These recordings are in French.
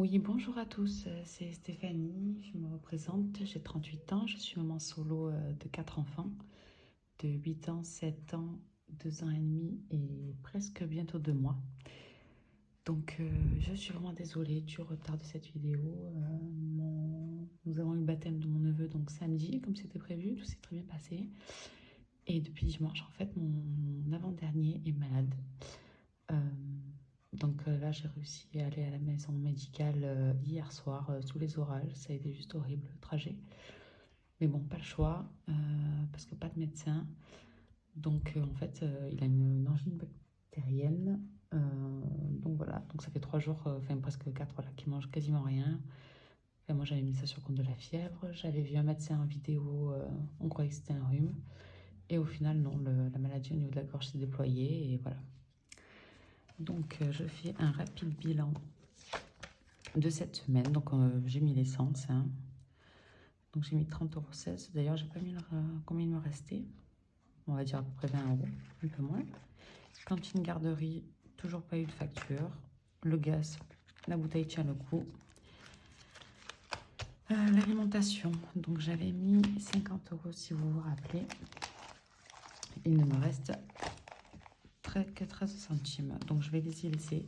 Oui, bonjour à tous, c'est Stéphanie, je me représente, j'ai 38 ans, je suis maman solo de 4 enfants, de 8 ans, 7 ans, 2 ans et demi et presque bientôt 2 mois. Donc je suis vraiment désolée du retard de cette vidéo. Nous avons eu le baptême de mon neveu donc samedi, comme c'était prévu, tout s'est très bien passé. Et depuis dimanche, en fait, mon avant-dernier est malade. Euh, donc là, j'ai réussi à aller à la maison médicale hier soir sous les orages. Ça a été juste horrible, le trajet. Mais bon, pas le choix, parce que pas de médecin. Donc en fait, il a une angine bactérienne. Euh, donc voilà, donc ça fait 3 jours, enfin presque 4, voilà, qu'il mange quasiment rien. Enfin, moi, j'avais mis ça sur compte de la fièvre. J'avais vu un médecin en vidéo, on croyait que c'était un rhume. Et au final, non, la maladie au niveau de la gorge s'est déployée et voilà. Donc je fais un rapide bilan de cette semaine. Donc j'ai mis l'essence. Hein. Donc j'ai mis 30,16 €. D'ailleurs, j'ai pas mis combien il me restait. On va dire à peu près 20 €, un peu moins. Cantine garderie, toujours pas eu de facture. Le gaz, la bouteille tient le coup. L'alimentation, donc j'avais mis 50 € si vous vous rappelez. Il ne me reste que 13 centimes. Donc je vais les y laisser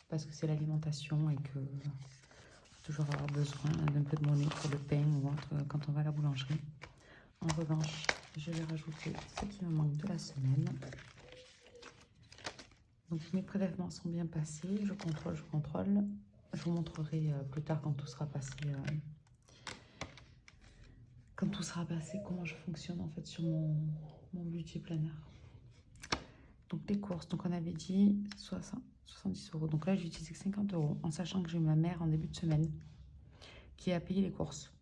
parce que c'est l'alimentation et que toujours avoir besoin d'un peu de monnaie pour le pain ou autre quand on va à la boulangerie. En revanche, je vais rajouter ce qui me manque de la semaine. Donc mes prélèvements sont bien passés, je contrôle. Je vous montrerai plus tard quand tout sera passé. Comment je fonctionne en fait sur mon budget planner. Donc les courses, donc on avait dit 70 €. Donc là j'ai utilisé 50 € en sachant que j'ai eu ma mère en début de semaine qui a payé les courses.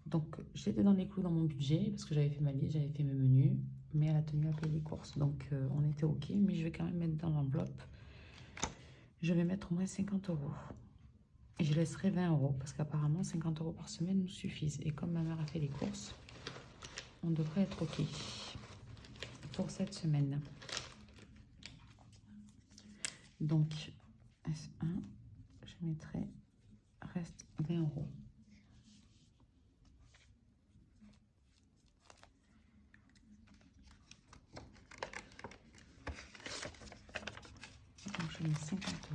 Donc j'étais dans les clous dans mon budget parce que j'avais fait ma liste, j'avais fait mes menus, mais elle a tenu à payer les courses. Donc on était ok, mais je vais quand même mettre dans l'enveloppe. Je vais mettre au moins 50 €. Et je laisserai 20 € parce qu'apparemment 50 € par semaine nous suffisent. Et comme ma mère a fait les courses, on devrait être ok pour cette semaine. Donc S1, je mettrai reste 20 €. Donc je mets 50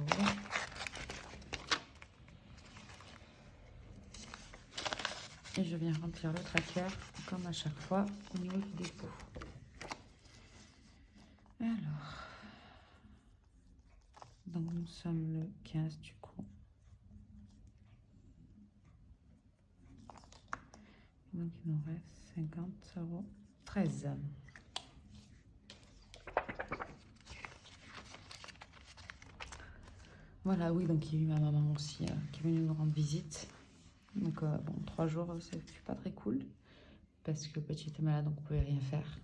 €. Et je viens remplir le tracker comme à chaque fois au niveau du dépôt. Alors, donc nous sommes le 15 du coup. Donc il nous reste 50,13 €. Voilà, oui, donc il y a eu ma maman aussi qui est venue nous rendre visite. Donc bon, 3 jours, c'est pas très cool. Parce que le petit était malade, donc on pouvait rien faire.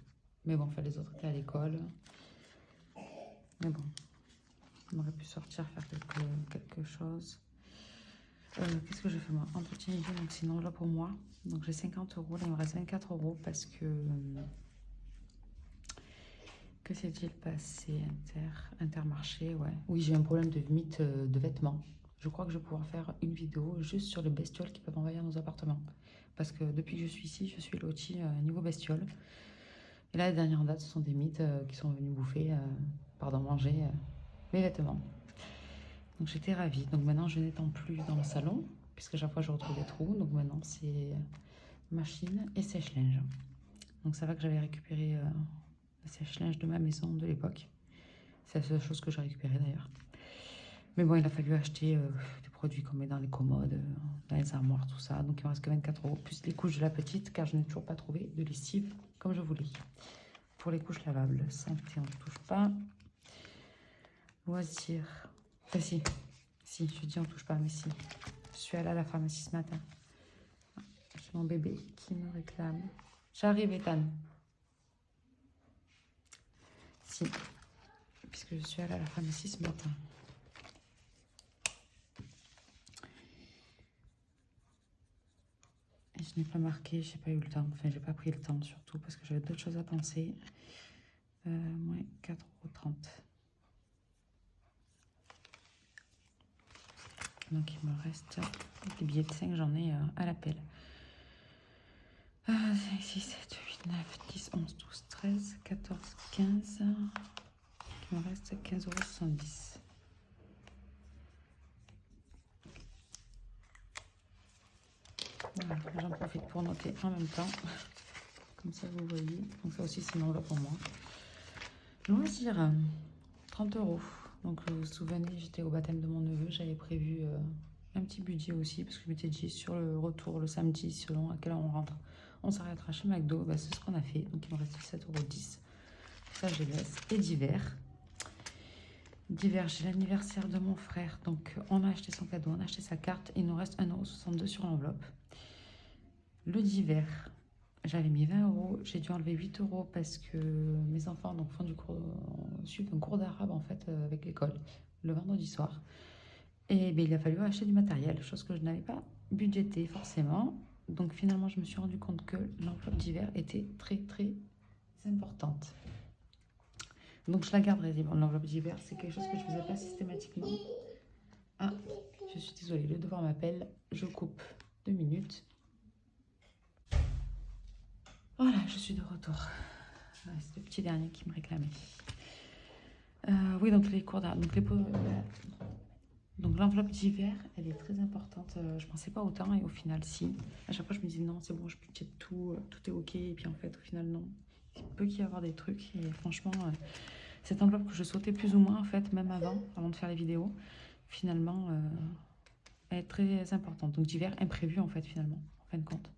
Mais bon, enfin, les autres étaient à l'école. Mais bon, on aurait pu sortir, faire quelque chose. Qu'est-ce que je fais moi? Entretien hygiène, donc sinon là pour moi. Donc j'ai 50 €, là il me reste 24 € parce que... que s'est-il passé Intermarché, ouais. Oui, j'ai un problème de mythe de vêtements. Je crois que je vais pouvoir faire une vidéo juste sur les bestioles qui peuvent envahir nos appartements. Parce que depuis que je suis ici, je suis lotie niveau bestioles. Et là, les dernières dates, ce sont des mythes qui sont venus bouffer, manger mes vêtements. Donc j'étais ravie. Donc maintenant, je n'étends plus dans le salon, puisque chaque fois, je retrouve des trous. Donc maintenant, c'est machine et sèche-linge. Donc ça va que j'avais récupéré le sèche-linge de ma maison de l'époque. C'est la seule chose que j'ai récupérée d'ailleurs. Mais bon, il a fallu acheter des produits qu'on met dans les commodes, dans les armoires, tout ça. Donc il me reste que 24 €, plus les couches de la petite, car je n'ai toujours pas trouvé de lessive comme je voulais. Pour les couches lavables, santé, on ne touche pas. Loisirs. Enfin, si, je dis on touche pas, mais si. Je suis allée à la pharmacie ce matin. J'ai mon bébé qui me réclame. J'arrive, Ethan. Si, puisque je suis allée à la pharmacie ce matin. Et je n'ai pas marqué, j'ai pas eu le temps. Enfin, j'ai pas pris le temps surtout parce que j'avais d'autres choses à penser. Moins 4,30 €. Donc il me reste des billets de 5, j'en ai à l'appel. 5, 6, 7, 8, 9, 10, 11, 12, 13, 14, 15. Il me reste 15,70 €. Voilà, j'en profite pour noter en même temps. Comme ça, vous voyez. Donc ça aussi, c'est une enveloppe pour moi. Loisir, 30 €. Donc vous vous souvenez, j'étais au baptême de mon neveu. J'avais prévu un petit budget aussi, parce que je m'étais dit sur le retour, le samedi, selon à quelle heure on rentre, on s'arrêtera chez McDo. Bah, c'est ce qu'on a fait. Donc il me reste 7,10 €. Ça, je laisse. Et divers. Divers, j'ai l'anniversaire de mon frère. Donc on a acheté son cadeau, on a acheté sa carte. Il nous reste 1,62 € sur l'enveloppe. Le divers, j'avais mis 20 €. J'ai dû enlever 8 € parce que mes enfants donc, font du cours, suivent un cours d'arabe en fait avec l'école le vendredi soir. Et ben, il a fallu acheter du matériel, chose que je n'avais pas budgété forcément. Donc finalement, je me suis rendu compte que l'enveloppe d'hiver était très très importante. Donc je la garderai. Bon, l'enveloppe d'hiver, c'est quelque chose que je ne faisais pas systématiquement. Ah, je suis désolée, le devoir m'appelle. Je coupe 2 minutes. Voilà, je suis de retour. C'est le petit dernier qui me réclamait. Oui, donc les cours d'art. Donc l'enveloppe d'hiver, elle est très importante. Je pensais pas autant et au final, si. À chaque fois, je me disais non, c'est bon, je budgète tout, tout est ok. Et puis en fait, au final, non. Il peut y avoir des trucs. Et franchement, cette enveloppe que je sautais plus ou moins, en fait, même avant de faire les vidéos, finalement, elle est très importante. Donc d'hiver, imprévu, en fait, finalement, en fin de compte.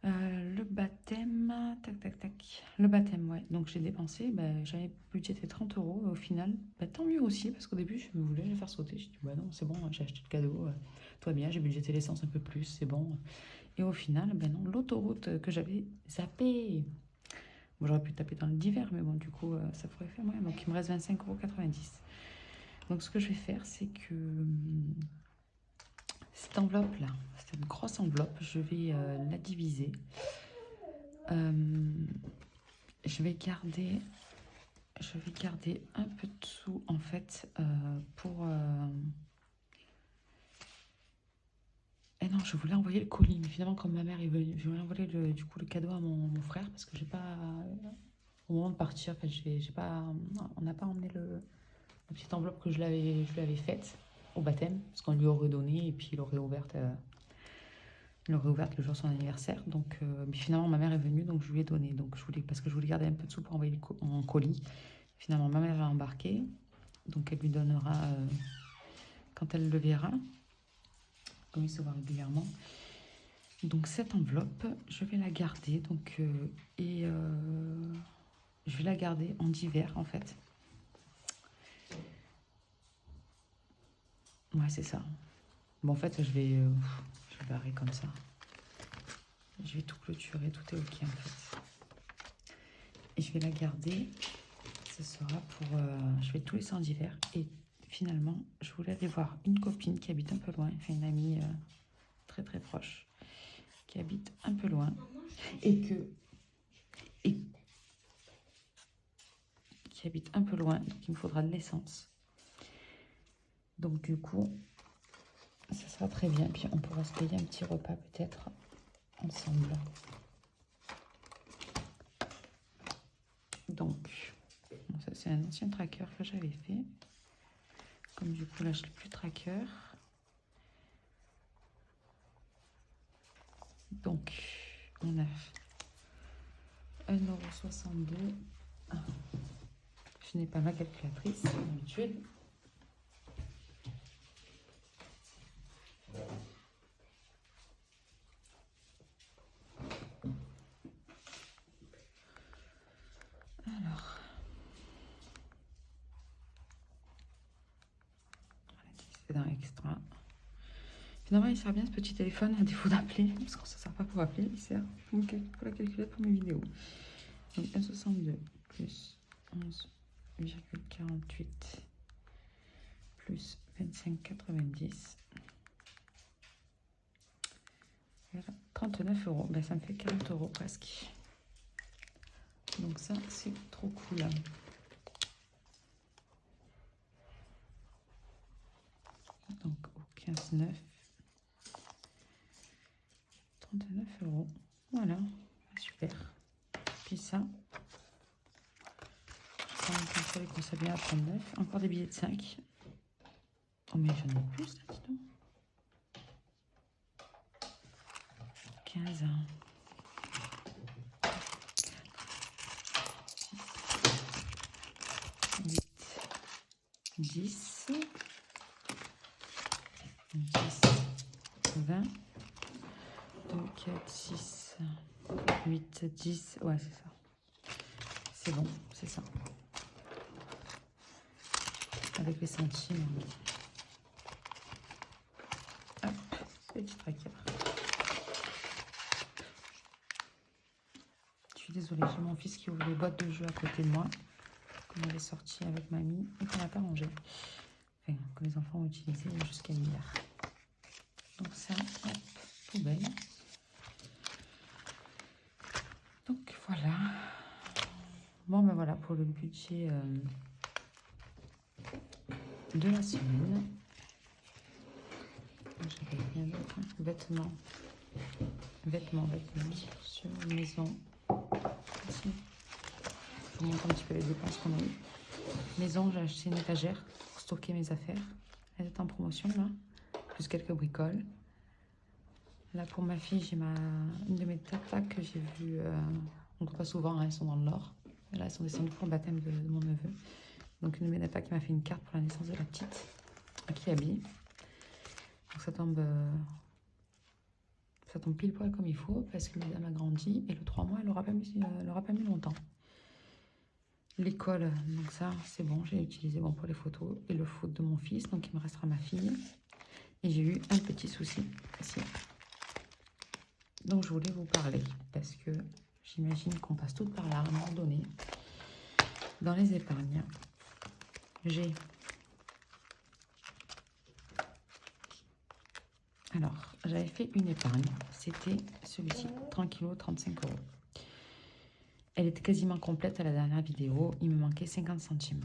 Le baptême, tac. Le baptême, ouais. Donc j'ai dépensé, j'avais budgété 30 €. Au final, tant mieux aussi, parce qu'au début, je voulais le faire sauter. J'ai dit, bah non, c'est bon, j'ai acheté le cadeau, tout va bien, j'ai budgété l'essence un peu plus, c'est bon. Et au final, non, l'autoroute que j'avais zappée. Bon, j'aurais pu taper dans le divers, mais bon, du coup, ça pourrait faire moyen. Donc il me reste 25,90 €. Donc ce que je vais faire, c'est que cette enveloppe-là, c'est une grosse enveloppe, je vais la diviser. Je vais garder un peu de sous en fait pour... Et non, je voulais envoyer le colis, mais finalement comme ma mère est venue, je voulais envoyer du coup le cadeau à mon frère parce que j'ai pas... Au moment de partir, en fait, j'ai pas, on n'a pas emmené la petite enveloppe que je lui avais faite au baptême parce qu'on lui aurait donné et puis il l'aurait ouverte le jour de son anniversaire. Donc, mais finalement, ma mère est venue, donc je lui ai donné. Donc, parce que je voulais garder un peu de sous pour envoyer en colis. Finalement, ma mère a embarqué. Donc, elle lui donnera quand elle le verra, comme il se voit régulièrement. Donc, cette enveloppe, je vais la garder. Donc, je vais la garder en divers, en fait. Ouais, c'est ça. Bon, en fait, je vais barrer comme ça. Je vais tout clôturer, tout est ok en fait. Et je vais la garder. Ce sera pour... je vais tout laisser en divers. Et finalement, je voulais aller voir une copine qui habite un peu loin. Enfin, une amie très très proche. Qui habite un peu loin. Et qui habite un peu loin. Donc, il me faudra de l'essence. Donc, du coup, ça sera très bien. Puis, on pourra se payer un petit repas peut-être ensemble. Donc, bon, ça c'est un ancien tracker que j'avais fait. Comme du coup là je n'ai plus tracker. Donc, on a 1,62 €. Je n'ai pas ma calculatrice habituelle. Alors, c'est dans extra. Finalement, il sert bien ce petit téléphone à défaut d'appeler, parce que ça ne sert pas pour appeler, il sert pour la calculer pour mes vidéos. Donc 1,62 plus 11,48 plus 25,90. Voilà, 39 €. Ben, ça me fait 40 € presque. Donc ça, c'est trop cool. Donc, ok. 15,9 39 €. Voilà, super. Puis ça, on les qu'on bien à 39. Encore des billets de 5. Oh, mais j'en ai plus, là, dis donc. 15. 8, 10, 10, 20, 2, 4, 6, 8, 10. Ouais, c'est ça. C'est bon, c'est ça. Avec les centimes. Hop, petit tracker. Je suis désolée, j'ai mon fils qui ouvre les boîtes de jeux à côté de moi, qu'on avait sorti avec mamie et qu'on n'a pas rangé. Enfin, que les enfants ont utilisé jusqu'à hier. Donc ça, hop, poubelle. Donc voilà. Bon ben voilà pour le budget de la semaine. J'avais rien d'autre. Hein. Vêtements. Vêtements. Sur maison. Ici. Je vous montre un petit peu les dépenses qu'on a eues. Maison, j'ai acheté une étagère pour stocker mes affaires. Elle est en promotion là. Plus quelques bricoles. Là pour ma fille, j'ai une de mes tatas que j'ai vues. On ne voit pas souvent, hein, elles sont dans le Nord. Et là, elles sont descendues pour le baptême de mon neveu. Donc une de mes tatas qui m'a fait une carte pour la naissance de la petite. Qui habille. Donc ça tombe pile poil comme il faut parce que madame a grandi et le 3 mois, elle n'aura pas mis longtemps. L'école, donc ça, c'est bon, j'ai utilisé bon pour les photos et le foot de mon fils, donc il me restera ma fille. Et j'ai eu un petit souci ici. Donc je voulais vous parler parce que j'imagine qu'on passe toutes par là à un moment donné. Dans les épargnes, j'ai... Alors, j'avais fait une épargne. C'était celui-ci, tranquillo, 35 €. Elle était quasiment complète à la dernière vidéo. Il me manquait 50 centimes.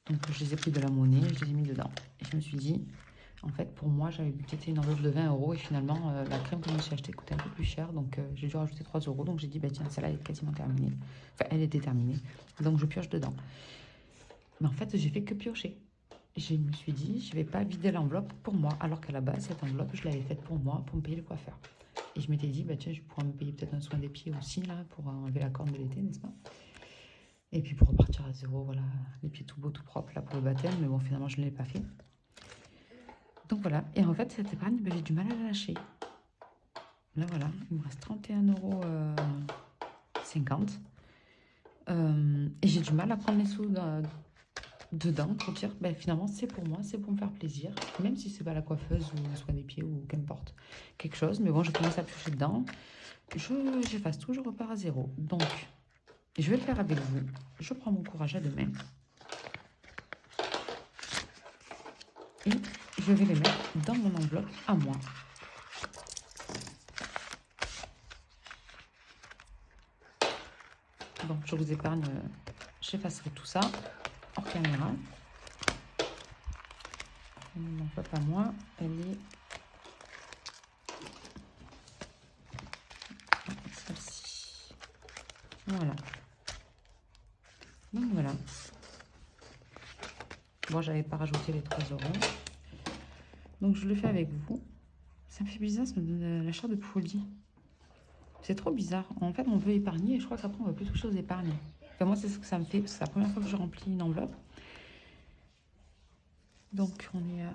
Donc, je les ai pris de la monnaie, je les ai mis dedans. Et je me suis dit, en fait, pour moi, j'avais budgété une enveloppe de 20 €. Et finalement, la crème que je me suis achetée coûtait un peu plus cher. Donc, j'ai dû rajouter 3 €. Donc, j'ai dit, bah, tiens, celle-là est quasiment terminée. Enfin, elle était terminée. Donc, je pioche dedans. Mais en fait, j'ai fait que piocher. Je me suis dit, je ne vais pas vider l'enveloppe pour moi. Alors qu'à la base, cette enveloppe, je l'avais faite pour moi, pour me payer le coiffeur. Et je m'étais dit, bah tiens, je pourrais me payer peut-être un soin des pieds aussi, là, pour enlever la corne de l'été, n'est-ce pas? Et puis pour repartir à zéro, voilà, les pieds tout beaux, tout propres, là, pour le baptême. Mais bon, finalement, je ne l'ai pas fait. Donc voilà. Et en fait, cette épargne, bah, j'ai du mal à la lâcher. Là, voilà, il me reste 31,50 €. Et j'ai du mal à prendre les sous dedans pour dire ben, finalement c'est pour moi, c'est pour me faire plaisir, même si c'est pas la coiffeuse ou le soin des pieds ou qu'importe quelque chose. Mais bon, je commence à piocher dedans, j'efface tout, je repars à zéro. Donc je vais le faire avec vous. Je prends mon courage à deux mains et je vais les mettre dans mon enveloppe à moi. Bon, je vous épargne, j'effacerai tout ça hors caméra. Mon enveloppe à moi, elle est celle-ci. Voilà. Donc voilà. Bon, j'avais pas rajouté les 3 €. Donc je le fais avec vous. Ça me fait bizarre, ça me donne l'achat de folie. C'est trop bizarre. En fait, on veut épargner et je crois qu'après, on va plus toucher aux épargnes. Enfin, moi, c'est ce que ça me fait, parce que c'est la première fois que je remplis une enveloppe. Donc, on est à...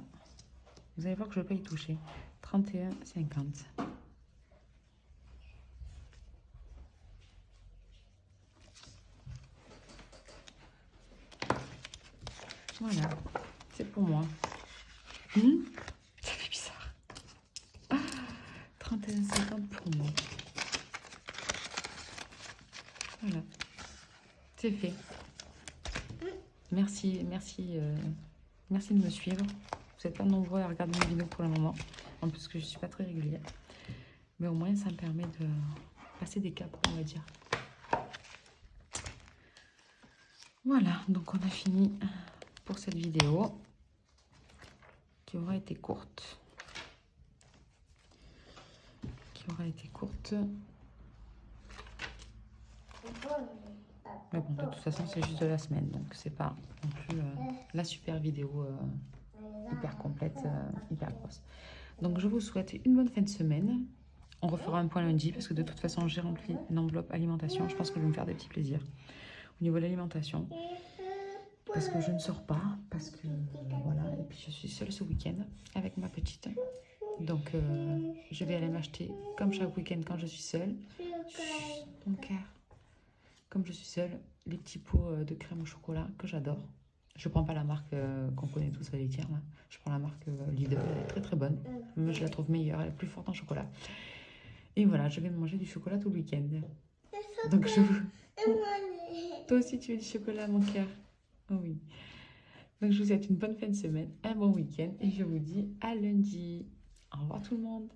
Vous allez voir que je ne vais pas y toucher. 31,50 €. Voilà. C'est pour moi. Ça fait bizarre. 31,50 € pour moi. Voilà. C'est fait. Merci, merci, merci de me suivre. Vous n'êtes pas nombreux à regarder mes vidéos pour le moment. En plus que je ne suis pas très régulière. Mais au moins, ça me permet de passer des caps, on va dire. Voilà, donc on a fini pour cette vidéo qui aura été courte. aura été courte. Mais bon, de toute façon, c'est juste de la semaine, donc c'est pas non plus la super vidéo hyper complète, hyper grosse. Donc, je vous souhaite une bonne fin de semaine. On refera un point lundi parce que de toute façon, j'ai rempli une enveloppe alimentation. Je pense que je vais me faire des petits plaisirs au niveau de l'alimentation. Parce que je ne sors pas, parce que voilà, et puis je suis seule ce week-end avec ma petite. Donc je vais aller m'acheter, comme chaque week-end quand je suis seule, mon cœur, comme je suis seule, les petits pots de crème au chocolat que j'adore. Je prends pas la marque qu'on connaît tous à laitière, là. Je prends la marque Lidl, elle est très très bonne. Mais je la trouve meilleure, elle est plus forte en chocolat. Et voilà, je vais manger du chocolat tout le week-end. Donc je vous... Toi aussi tu veux du chocolat, mon cœur? Oh oui. Donc je vous souhaite une bonne fin de semaine, un bon week-end et je vous dis à lundi. Au revoir tout le monde.